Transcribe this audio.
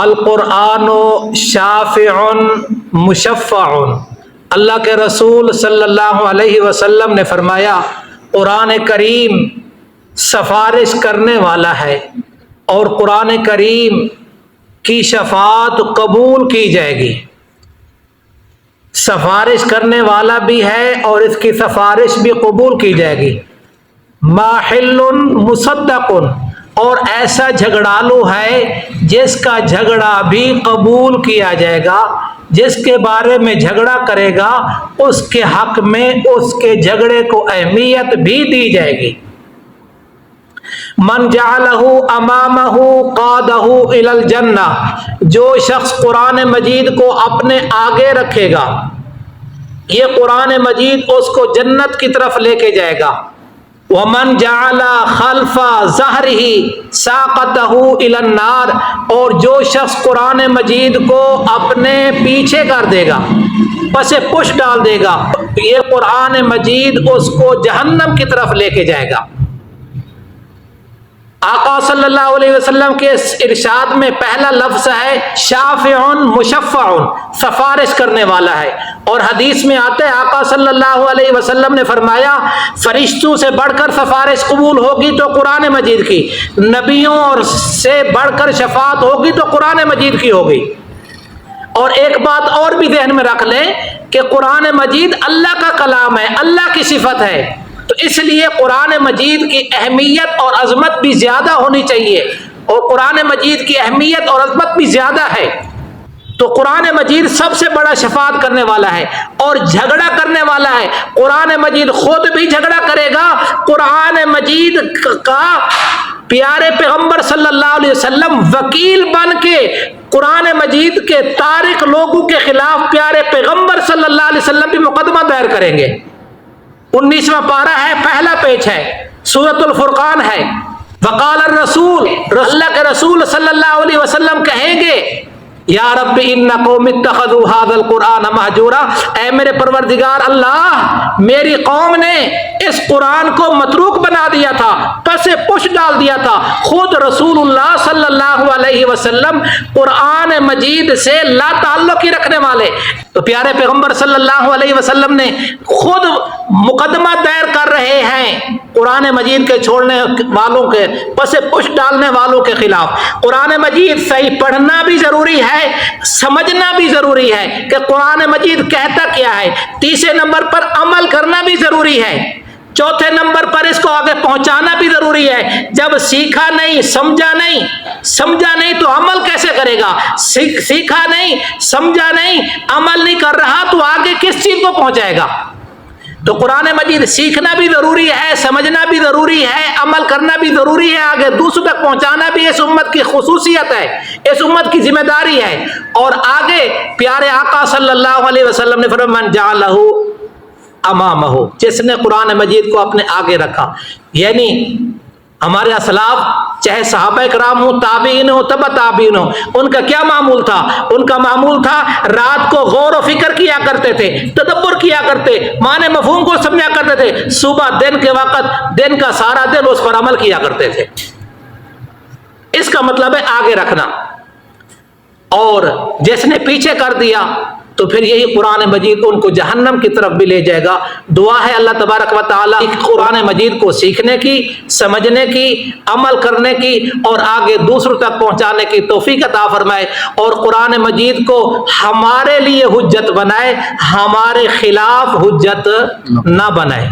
القرآن شافع مشفع، اللہ کے رسول صلی اللہ علیہ وسلم نے فرمایا قرآن کریم سفارش کرنے والا ہے اور قرآن کریم کی شفاعت قبول کی جائے گی۔ سفارش کرنے والا بھی ہے اور اس کی سفارش بھی قبول کی جائے گی۔ ماحل مصدق، اور ایسا جھگڑالو ہے جس کا جھگڑا بھی قبول کیا جائے گا، جس کے بارے میں جھگڑا کرے گا اس کے حق میں اس کے جھگڑے کو اہمیت بھی دی جائے گی۔ من جعلہ امامہ قادہ الی الجنہ، جو شخص قرآن مجید کو اپنے آگے رکھے گا یہ قرآن مجید اس کو جنت کی طرف لے کے جائے گا۔ ومن جعل خلف ظہرہ ساقتہ الی النار، اور جو شخص قرآن مجید کو اپنے پیچھے کر دے گا، پس پش ڈال دے گا، یہ قرآن مجید اس کو جہنم کی طرف لے کے جائے گا۔ آقا صلی اللہ علیہ وسلم کے ارشاد میں پہلا لفظ ہے شافع مشفع، سفارش کرنے والا ہے، اور حدیث میں آتا ہے آقا صلی اللہ علیہ وسلم نے فرمایا فرشتوں سے بڑھ کر سفارش قبول ہوگی تو قرآن مجید کی، نبیوں اور سے بڑھ کر شفاعت ہوگی تو قرآن مجید کی ہوگی۔ اور ایک بات اور بھی ذہن میں رکھ لیں کہ قرآن مجید اللہ کا کلام ہے، اللہ کی صفت ہے، تو اس لیے قرآن مجید کی اہمیت اور عظمت بھی زیادہ ہونی چاہیے، اور قرآن مجید کی اہمیت اور عظمت بھی زیادہ ہے۔ تو قرآن مجید سب سے بڑا شفاعت کرنے والا ہے اور جھگڑا کرنے والا ہے۔ قرآن مجید خود بھی جھگڑا کرے گا، قرآن مجید کا پیارے پیغمبر صلی اللہ علیہ وسلم وکیل بن کے قرآن مجید کے تارک لوگوں کے خلاف پیارے پیغمبر صلی اللہ علیہ وسلم بھی مقدمہ دائر کریں گے۔ 19واں پارہ ہے، پہلا پیج ہے، سورۃ الفرقان ہے۔ وقال الرسول، اللہ کے رسول صلی اللہ علیہ وسلم کہیں گے یا رب ان قوم اتخذوا هذا القرآن مہجورا، اے میرے پروردگار اللہ میری قوم نے اس قرآن کو متروک بنا دیا تھا، پس پش ڈال دیا تھا۔ خود رسول اللہ صلی اللہ علیہ وسلم قرآن مجید سے لا تعلق ہی رکھنے والے، تو پیارے پیغمبر صلی اللہ علیہ وسلم نے خود مقدمہ دائر کر رہے ہیں قرآن مجید کے چھوڑنے والوں کے، پس پش ڈالنے والوں کے خلاف۔ قرآن مجید صحیح پڑھنا بھی ضروری ہے، سمجھنا بھی ضروری ہے کہ قرآن مجید کہتا کیا ہے۔ تیسرے نمبر پر عمل کرنا بھی ضروری ہے، چوتھے نمبر پر اس کو آگے پہنچانا بھی ضروری ہے۔ جب سیکھا نہیں، سمجھا نہیں تو عمل کیسے کرے گا؟ سیکھا نہیں، سمجھا نہیں، عمل نہیں کر رہا تو آگے کس چیز کو پہنچائے گا؟ تو قرآن مجید سیکھنا بھی ضروری ہے، سمجھنا بھی ضروری ہے، عمل کرنا بھی ضروری ہے، آگے دوسروں تک پہنچانا بھی اس امت کی خصوصیت ہے، اس امت کی ذمہ داری ہے۔ اور آگے پیارے آقا صلی اللہ علیہ وسلم نے فرمایا من جعلہ امامہ، جس نے قرآن مجید کو اپنے آگے رکھا، یعنی ہمارے اسلاف چاہے صحابہ کرام ہوں، تابعین ہوں، تبع تابعین ہوں، ان کا کیا معمول تھا؟ ان کا معمول تھا رات کو غور و فکر کیا کرتے تھے، تدبر کیا کرتے، معنی مفہوم کو سمجھا کرتے تھے، صبح دن کے وقت دن کا سارا دن اس پر عمل کیا کرتے تھے۔ اس کا مطلب ہے آگے رکھنا، اور جس نے پیچھے کر دیا تو پھر یہی قرآن مجید ان کو جہنم کی طرف بھی لے جائے گا۔ دعا ہے اللہ تبارک و تعالیٰ قرآن مجید کو سیکھنے کی، سمجھنے کی، عمل کرنے کی اور آگے دوسروں تک پہنچانے کی توفیق عطا فرمائے، اور قرآن مجید کو ہمارے لیے حجت بنائے، ہمارے خلاف حجت نہ بنائے۔